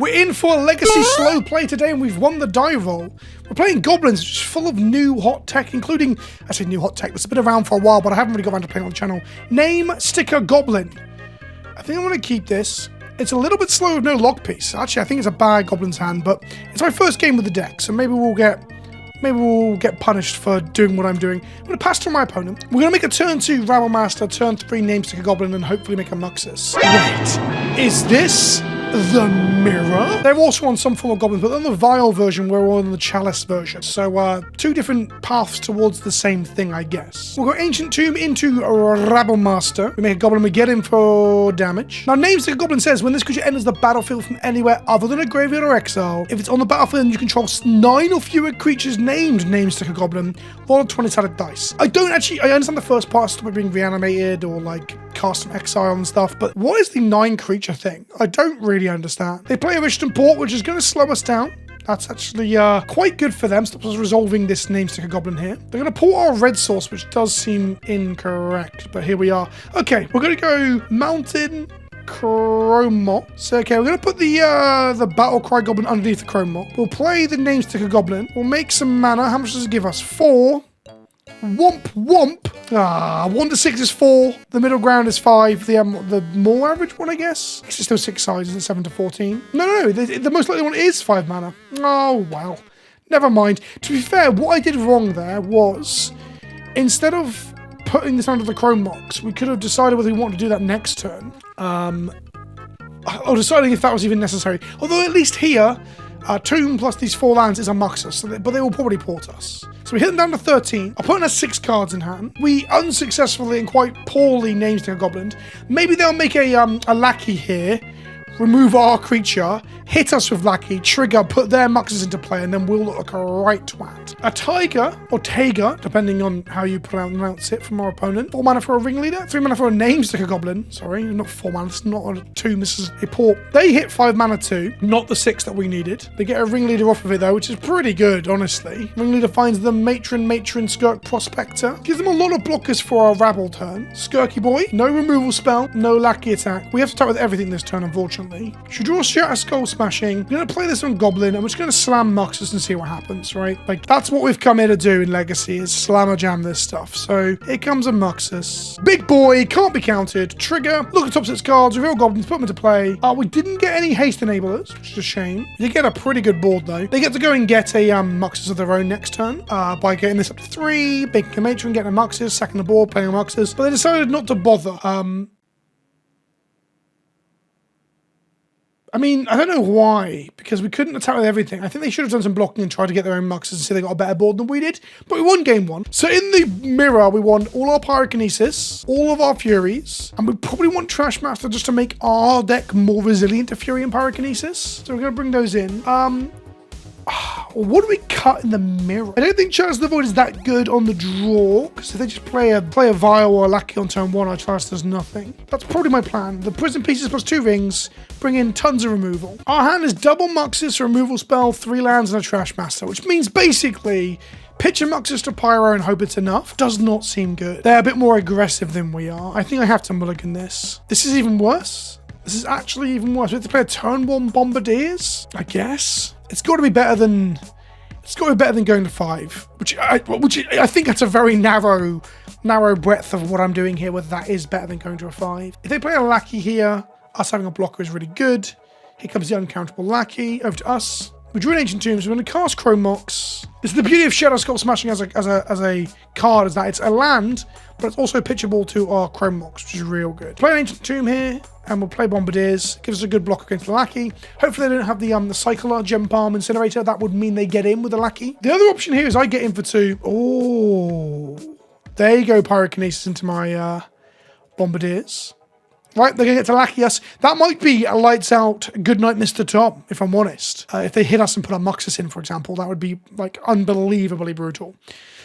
We're in for a legacy slow play today, and we've won the die roll. We're playing Goblins, which is full of new hot tech, including, I say new hot tech, that's been around for a while, but I haven't really got around to playing on the channel. Name Sticker Goblin. I think I'm going to keep this. It's a little bit slow with no lock piece. Actually, I think it's a bad Goblin's hand, but it's my first game with the deck, so maybe we'll get punished for doing what I'm doing. I'm going to pass to my opponent. We're going to make a turn 2 Rabble Master, turn 3 Name Sticker Goblin, and hopefully make a Muxus. Wait, is this the mirror? They're also on some form of Goblins, but on the Vial version, we're on the Chalice version. So, 2 different paths towards the same thing, I guess. We'll go Ancient Tomb into Rabble Master. We make a Goblin, we get him for damage. Now, Name Sticker Goblin says, when this creature enters the battlefield from anywhere other than a graveyard or exile, if it's on the battlefield and you control 9 or fewer creatures named Name Sticker Goblin, roll a 20-sided dice. I understand the first part, stop it being reanimated or like cast from exile and stuff, but what is the 9 creature thing? I don't really understand. They play a Richton Port, which is going to slow us down. That's actually quite good for them. Stops us resolving this Name Sticker Goblin here. They're going to port our red source, which does seem incorrect, but here we are. Okay, we're going to go Mountain Chrome Mop. So, okay, we're going to put the Battle Cry Goblin underneath the Chrome Mop. We'll play the Name Sticker Goblin. We'll make some mana. How much does it give us? 4. Womp womp. 1 to 6 is 4. The middle ground is 5. The more average one, I guess. It's still 6 sizes, 7 to 14. No. The most likely one is 5 mana. Oh, well. Never mind. To be fair, what I did wrong there was, instead of putting this under the Chrome Mox, we could have decided whether we wanted to do that next turn. Or deciding if that was even necessary. Although at least here, Tomb plus these 4 lands is a Muxus, but they will probably port us. So we hit them down to 13. Our opponent has 6 cards in hand. We unsuccessfully and quite poorly Name Sticker Goblin. Maybe they'll make a Lackey here, remove our creature, hit us with Lackey, trigger, put their Muxus into play, and then we'll look like a right twat. A Tiger, or Taiga, depending on how you pronounce it from our opponent. 4 mana for a Ringleader, 3 mana for a Name Sticker Goblin. Sorry, not 4 mana, it's not a tomb, this is a port. They hit 5 mana too, not the 6 that we needed. They get a Ringleader off of it though, which is pretty good, honestly. Ringleader finds the Matron, Skirk, Prospector. Gives them a lot of blockers for our Rabble turn. Skirky Boy, no removal spell, no Lackey attack. We have to attack with everything this turn, unfortunately. Should draw Shatter Skull Smashing. I'm going to play this on Goblin. I'm just going to slam Muxus and see what happens, right? Like, that's what we've come here to do in Legacy, is slammer jam this stuff. So, here comes a Muxus. Big boy, can't be counted. Trigger, look at top 6 cards, reveal Goblins, put them into play. We didn't get any haste enablers, which is a shame. You get a pretty good board, though. They get to go and get a Muxus of their own next turn by getting this up to 3, making a Matron, getting a Muxus, sacking the board, playing a Muxus. But they decided not to bother. I mean, I don't know why, because we couldn't attack with everything. I think they should have done some blocking and tried to get their own Muxus and see they got a better board than we did. But we won game 1. So in the mirror, we won all our Pyrokinesis, all of our Furies, and we probably want Trash Master just to make our deck more resilient to Fury and Pyrokinesis. So we're going to bring those in. What do we cut in the mirror? I don't think Chalice of the Void is that good on the draw, because if they just play a Vial or a Lackey on turn 1, our Chalice does nothing. That's probably my plan. The Prison Pieces plus 2 rings, bring in tons of removal. Our hand is double Muxus, removal spell, 3 lands, and a Trash Master, which means basically pitch a Muxus to Pyro and hope it's enough. Does not seem good. They're a bit more aggressive than we are. I think I have to mulligan this. This is even worse. This is actually even worse. We have to play a turn 1 Bombardiers, I guess. It's got to be better than going to 5, which I think that's a very narrow breadth of what I'm doing here, whether that is better than going to a 5. If they play a Lackey here, us having a blocker is really good. Here comes the uncountable Lackey over to us. We drew an Ancient Tombs. We're going to cast Chrome Mox. This is the beauty of Shadow Skull Smashing as a card, is that it's a land, but it's also pitchable to our Chrome Mox, which is real good. Play an Ancient Tomb here, and we'll play Bombardiers. Gives us a good block against the Lackey. Hopefully they don't have the Cycler, Gem Palm, Incinerator. That would mean they get in with the Lackey. The other option here is I get in for 2. Oh, there you go, Pyrokinesis into my Bombardiers. Right, they're going to get to Lackey us. That might be a lights out goodnight Mr. Tom, if I'm honest. If they hit us and put a Muxus in, for example, that would be like unbelievably brutal.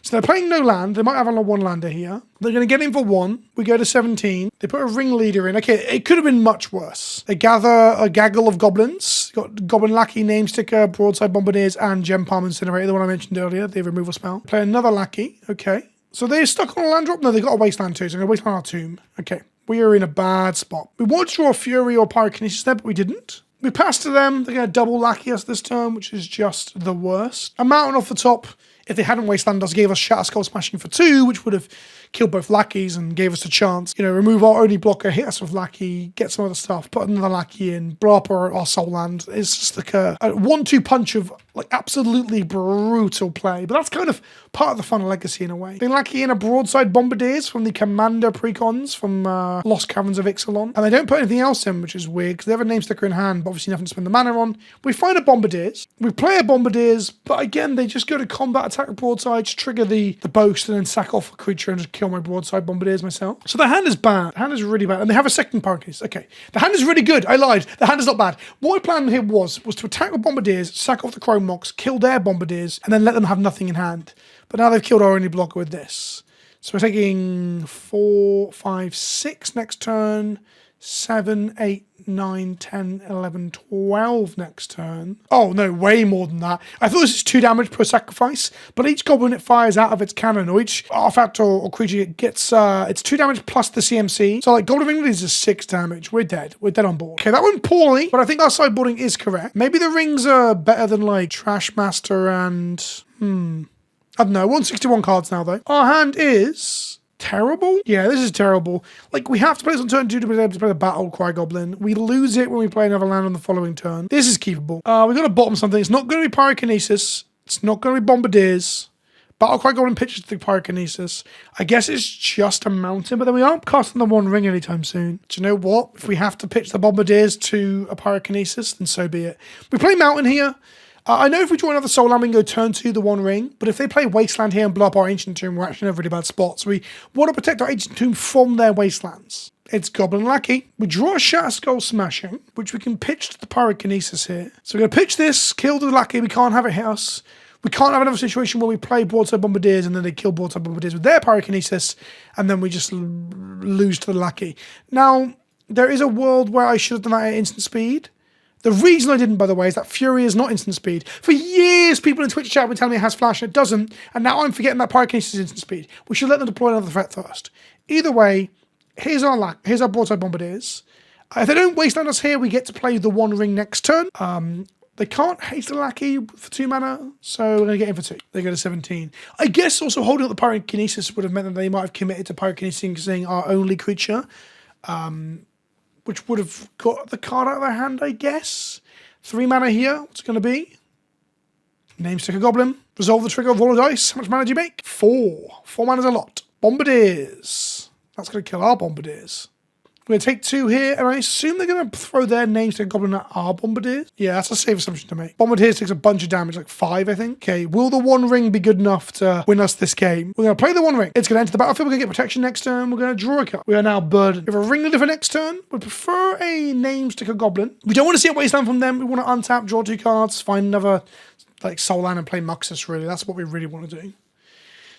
So they're playing no land. They might have a 1-lander here. They're going to get in for 1. We go to 17. They put a Ringleader in. Okay, it could have been much worse. They gather a gaggle of Goblins. Got Goblin Lackey, Name Sticker, Broadside Bombardiers, and Gem Palm Incinerator, the one I mentioned earlier, the removal spell. Play another Lackey. Okay. So they're stuck on a land drop? No, they got a Wasteland too, so I'm going to Wasteland our Tomb. Okay. We are in a bad spot. We wanted to draw a Fury or Pyrokinesis there, but we didn't. We pass to them. They're going to double lackey us this turn, which is just the worst. A mountain off the top. If they hadn't wasteland us, gave us Shatter Skull Smashing for 2, which would have killed both lackeys and gave us a chance. You know, remove our only blocker, hit us with lackey, get some other stuff, put another lackey in, blow up our soul land. It's just like a 1-2 punch of like absolutely brutal play. But that's kind of part of the fun of Legacy in a way. They lackey in a broadside bombardiers from the Commander precons from Lost Caverns of Ixalan. And they don't put anything else in, which is weird because they have a name sticker in hand, but obviously nothing to spend the mana on. We find a bombardiers. We play a bombardiers, but again, they just go to combat, attack with broadsides, trigger the boast, and then sack off a creature and just kill my broadside bombardiers myself. So the hand is bad. The hand is really bad. And they have a second Pyrokinesis. Okay. The hand is really good. I lied. The hand is not bad. What my plan here was to attack with bombardiers, sack off the Chrome Mox, kill their bombardiers, and then let them have nothing in hand. But now they've killed our only blocker with this. So we're taking 4, 5, 6 next turn, 7, 8, 9, 10, 11, 12 next turn. Oh no, way more than that. I thought this is 2 damage per sacrifice, but each goblin it fires out of its cannon, or each artifact or creature it gets, it's 2 damage plus the CMC. So like Goblin Ring is 6 damage. We're dead. We're dead on board. Okay, that went poorly, but I think our sideboarding is correct. Maybe the rings are better than like Trash Master and, I don't know, 161 cards now though. Our hand is terrible. Yeah, this is terrible. Like, we have to play this on turn 2 to be able to play the Battle Cry Goblin. We lose it when we play another land on the following turn. This is keepable. We've got to bottom something. It's not going to be Pyrokinesis. It's not going to be Bombardiers. Battle Cry Goblin pitches the Pyrokinesis. I guess it's just a mountain, but then we aren't casting the One Ring anytime soon. Do you know what? If we have to pitch the Bombardiers to a Pyrokinesis, then so be it. We play Mountain here. I know if we draw another Soul Land, we can go turn 2 the One Ring, but if they play Wasteland here and blow up our Ancient Tomb, we're actually in a really bad spot. So we want to protect our Ancient Tomb from their Wastelands. It's Goblin Lackey. We draw a Shatter Skull Smashing, which we can pitch to the Pyrokinesis here. So we're going to pitch this, kill the Lackey. We can't have it hit us. We can't have another situation where we play Broadside Bombardiers and then they kill Broadside Bombardiers with their Pyrokinesis, and then we just lose to the Lackey. Now, there is a world where I should have done that at instant speed. The reason I didn't, by the way, is that Fury is not instant speed. For years, people in Twitch chat have been telling me it has flash and it doesn't, and now I'm forgetting that Pyrokinesis is instant speed. We should let them deploy another threat first. Either way, here's our Broadside Bombardiers. If they don't wasteland us here, we get to play the One Ring next turn. They can't haste the Lackey for 2 mana, so we're going to get in for 2. They go to 17. I guess also holding up the Pyrokinesis would have meant that they might have committed to Pyrokinesing our only creature. Which would have got the card out of their hand, I guess. 3 mana here. What's it going to be? Name Sticker Goblin. Resolve the trigger of roll a dice. How much mana do you make? 4. 4 mana's a lot. Bombardiers. That's going to kill our Bombardiers. We're going to take 2 here, and I assume they're going to throw their Name Sticker Goblin at our Bombardiers. Yeah, that's a safe assumption to make. Bombardiers takes a bunch of damage, like 5, I think. Okay, will the One Ring be good enough to win us this game? We're going to play the One Ring. It's going to enter the battlefield. We're going to get protection next turn. We're going to draw a card. We are now burdened. We have a Ring Leader for next turn. We prefer a Name Sticker Goblin. We don't want to see a wasteland from them. We want to untap, draw 2 cards, find another like Soul Land and play Muxus, really. That's what we really want to do.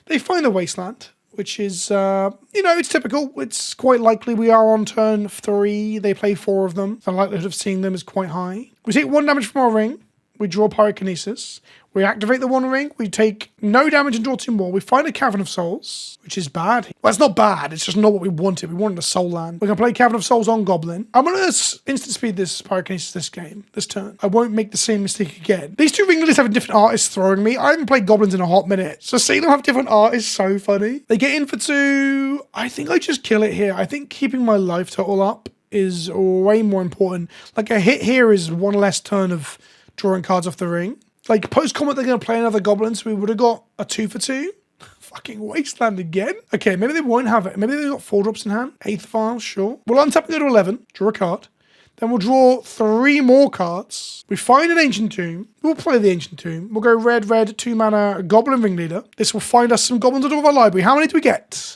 They find a wasteland, which is, it's typical. It's quite likely we are on turn 3. They play 4 of them. The likelihood of seeing them is quite high. We take 1 damage from our ring. We draw Pyrokinesis. We activate the One Ring. We take no damage and draw 2 more. We find a Cavern of Souls, which is bad. Well, it's not bad. It's just not what we wanted. We wanted a Soul Land. We're going to play Cavern of Souls on Goblin. I'm going to instant speed this Pyrokinesis this turn. I won't make the same mistake again. These 2 ring leaders have different artists throwing me. I haven't played Goblins in a hot minute. So seeing them have different art is so funny. They get in for 2. I think I just kill it here. I think keeping my life total up is way more important. Like a hit here is 1 less turn of drawing cards off the ring. Like, post-combat, they're going to play another Goblin, so we would have got a 2 for 2. Fucking Wasteland again. Okay, maybe they won't have it. Maybe they've got 4 drops in hand. 8th file, sure. We'll untap and go to 11. Draw a card. Then we'll draw 3 more cards. We find an Ancient Tomb. We'll play the Ancient Tomb. We'll go red, 2 mana, Goblin Ringleader. This will find us some Goblins out of our library. How many do we get?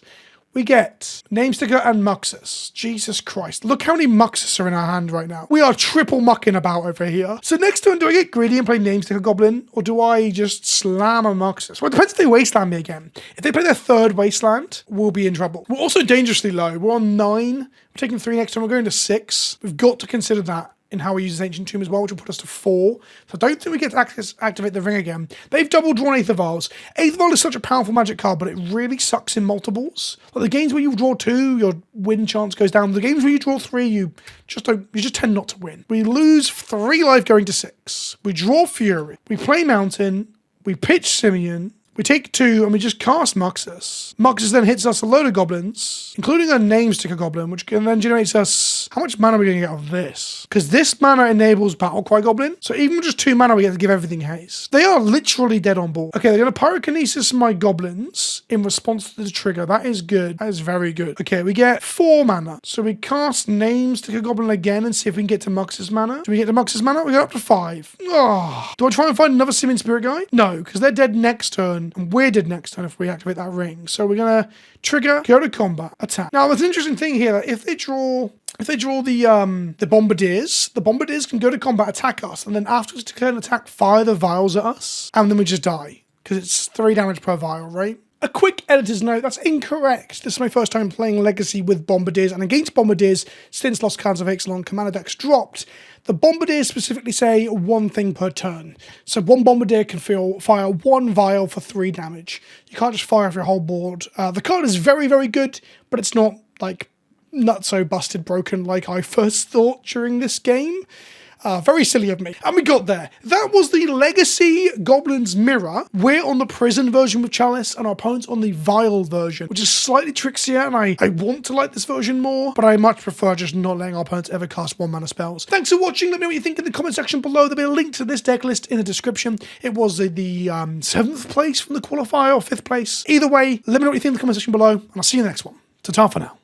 We get Name Sticker and Muxus. Jesus Christ. Look how many Muxus are in our hand right now. We are triple mucking about over here. So next turn, do I get greedy and play Name Sticker Goblin? Or do I just slam a Muxus? Well, it depends if they Wasteland me again. If they play their 3rd Wasteland, we'll be in trouble. We're also dangerously low. We're on 9. We're taking 3 next turn. We're going to 6. We've got to consider that in how we use this Ancient Tomb as well, which will put us to 4. So I don't think we get to activate the ring again. They've double drawn Aether Vials. Aether Vial is such a powerful magic card, but it really sucks in multiples. Like the games where you draw 2, your win chance goes down. The games where you draw 3, you just tend not to win. We lose 3 life going to 6. We draw Fury. We play Mountain. We pitch Simeon. We take 2 and we just cast Muxus. Muxus then hits us a load of goblins, including a name sticker goblin, which then generates us... How much mana are we going to get out of this? Because this mana enables Battle Cry Goblin. So even with just 2 mana, we get to give everything haste. They are literally dead on board. Okay, they're going to Pyrokinesis my goblins in response to the trigger. That is good. That is very good. Okay, we get 4 mana. So we cast name sticker goblin again and see if we can get to Muxus mana. Do we get to Muxus mana? We go up to 5. Oh. Do I try and find another Simeon Spirit guy? No, because they're dead next turn. And we're dead next turn if we activate that ring. So we're going to trigger, go to combat, attack. Now, there's an interesting thing here that if they draw the Bombardiers can go to combat, attack us, and then afterwards declare an attack, fire the vials at us, and then we just die. Because it's 3 damage per vial, right? A quick editor's note, that's incorrect. This is my first time playing Legacy with Bombardiers, and against Bombardiers, since Lost Cards of Ixalan Commander decks dropped, the Bombardiers specifically say 1 thing per turn. So 1 Bombardier can fire 1 vial for 3 damage. You can't just fire off your whole board. The card is very, very good, but it's not, like, not so busted broken like I first thought during this game. Very silly of me. And we got there. That was the Legacy Goblins mirror. We're on the prison version with Chalice, and our opponent's on the Vial version, which is slightly trickier, and I want to like this version more, but I much prefer just not letting our opponents ever cast 1 mana spells. Thanks for watching. Let me know what you think in the comment section below. There'll be a link to this deck list in the description. It was the 7th place from the qualifier, or 5th place. Either way, let me know what you think in the comment section below, and I'll see you in the next one. Ta-ta for now.